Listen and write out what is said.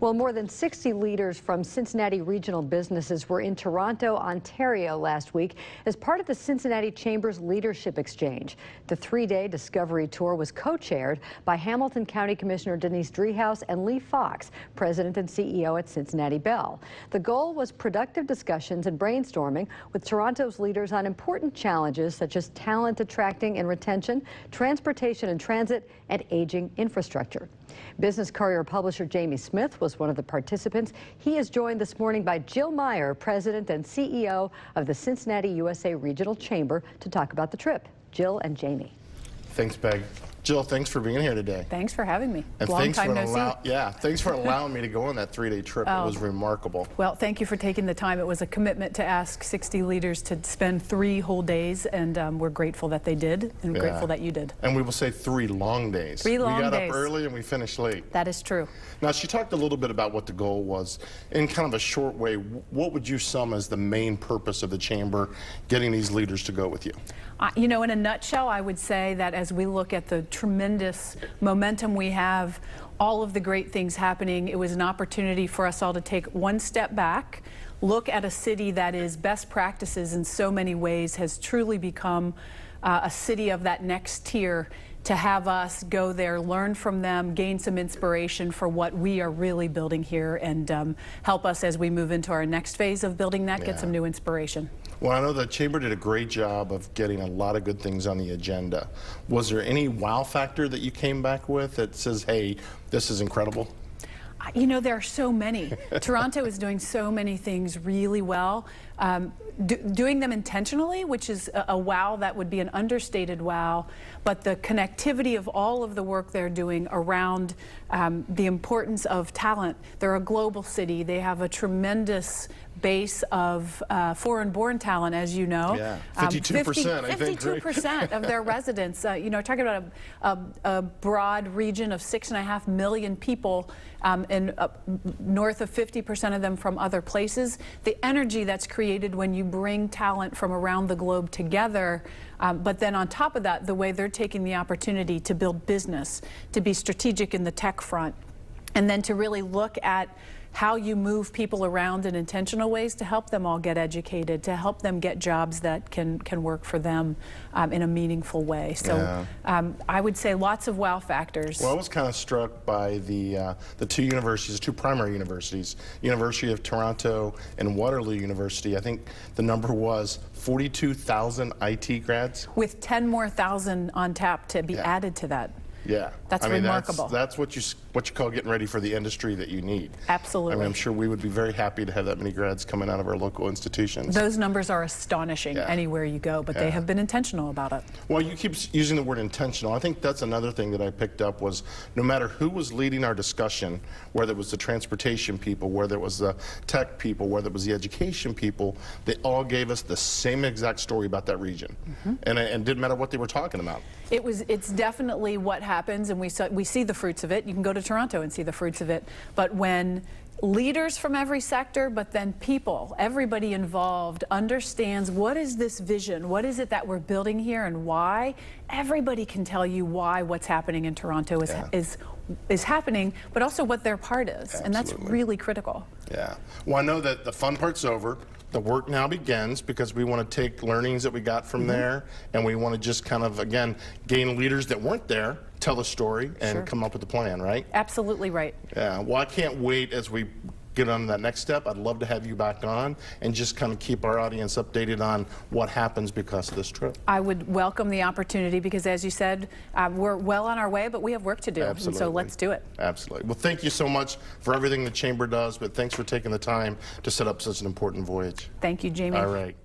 Well, more than 60 leaders from Cincinnati regional businesses were in Toronto, Ontario last week as part of the Cincinnati Chamber's Leadership Exchange. The three-day Discovery Tour was co-chaired by Hamilton County Commissioner Denise Driehaus and Lee Fox, President and CEO at Cincinnati Bell. The goal was productive discussions and brainstorming with Toronto's leaders on important challenges such as talent attracting and retention, transportation and transit, and aging infrastructure. Business Courier publisher Jamie Smith was one of the participants. He is joined this morning by Jill Meyer, President and CEO of the Cincinnati USA Regional Chamber, to talk about the trip. Jill and Jamie. Thanks, Peg. Jill, thanks for being here today. Thanks for having me. And Long time no see. Yeah, thanks for allowing me to go on that three-day trip. It was remarkable. Well, thank you for taking the time. It was a commitment to ask 60 leaders to spend 3 whole days, and we're grateful that they did, and grateful that you did. And we will say 3 long days. 3 long days. We got up early and we finished late. That is true. Now, she talked a little bit about what the goal was. In kind of a short way, what would you sum as the main purpose of the Chamber, getting these leaders to go with you? You know, in a nutshell, I would say that as we look at the tremendous momentum we have, all of the great things happening, it was an opportunity for us all to take one step back, look at a city that is best practices in so many ways, has truly become a city of that next tier, to have us go there, learn from them, gain some inspiration for what we are really building here, and help us as we move into our next phase of building that, get some new inspiration. Well, I know the Chamber did a great job of getting a lot of good things on the agenda. Was there any wow factor that you came back with that says, hey, this is incredible? You know, there are so many. Toronto is doing so many things really well. Doing them intentionally, which is a wow that would be an understated wow, but the connectivity of all of the work they're doing around the importance of talent. They're a global city. They have a tremendous base of foreign-born talent, as you know. Yeah, 52%, I think. 52% of their residents. You know, talking about a broad region of 6.5 million people, and north of 50% of them from other places. The energy that's created when you bring talent from around the globe together, but then on top of that, the way they're taking the opportunity to build business, to be strategic in the tech front, and then to really look at how you move people around in intentional ways to help them all get educated, to help them get jobs that can work for them in a meaningful way. So I would say lots of wow factors. Well, I was kind of struck by the 2 universities, 2 primary universities, University of Toronto and Waterloo University. I think the number was 42,000 IT grads. With 10 more thousand on tap to be added to that. Yeah, that's remarkable. That's what you call getting ready for the industry that you need. Absolutely. I mean, I'm sure we would be very happy to have that many grads coming out of our local institutions. Those numbers are astonishing anywhere you go, but they have been intentional about it. Well, you keep using the word intentional. I think that's another thing that I picked up was no matter who was leading our discussion, whether it was the transportation people, whether it was the tech people, whether it was the education people, they all gave us the same exact story about that region, and it didn't matter what they were talking about. It's definitely what happens, and we see the fruits of it. You can go to Toronto and see the fruits of it. But when leaders from every sector, but then people, everybody involved, understands what is this vision, what is it that we're building here, and why, everybody can tell you why what's happening in Toronto is happening, but also what their part is. And that's really critical. Yeah. Well, I know that the fun part's over. The work now begins because we want to take learnings that we got from there, and we want to just kind of, again, gain leaders that weren't there, tell a story, and come up with a plan, right? Absolutely right. Yeah, well, I can't wait as we get on to that next step. I'd love to have you back on and just kind of keep our audience updated on what happens because of this trip. I would welcome the opportunity because, as you said, we're well on our way, but we have work to do. Absolutely. And so let's do it. Absolutely. Well, thank you so much for everything the Chamber does, but thanks for taking the time to set up such an important voyage. Thank you, Jamie. All right.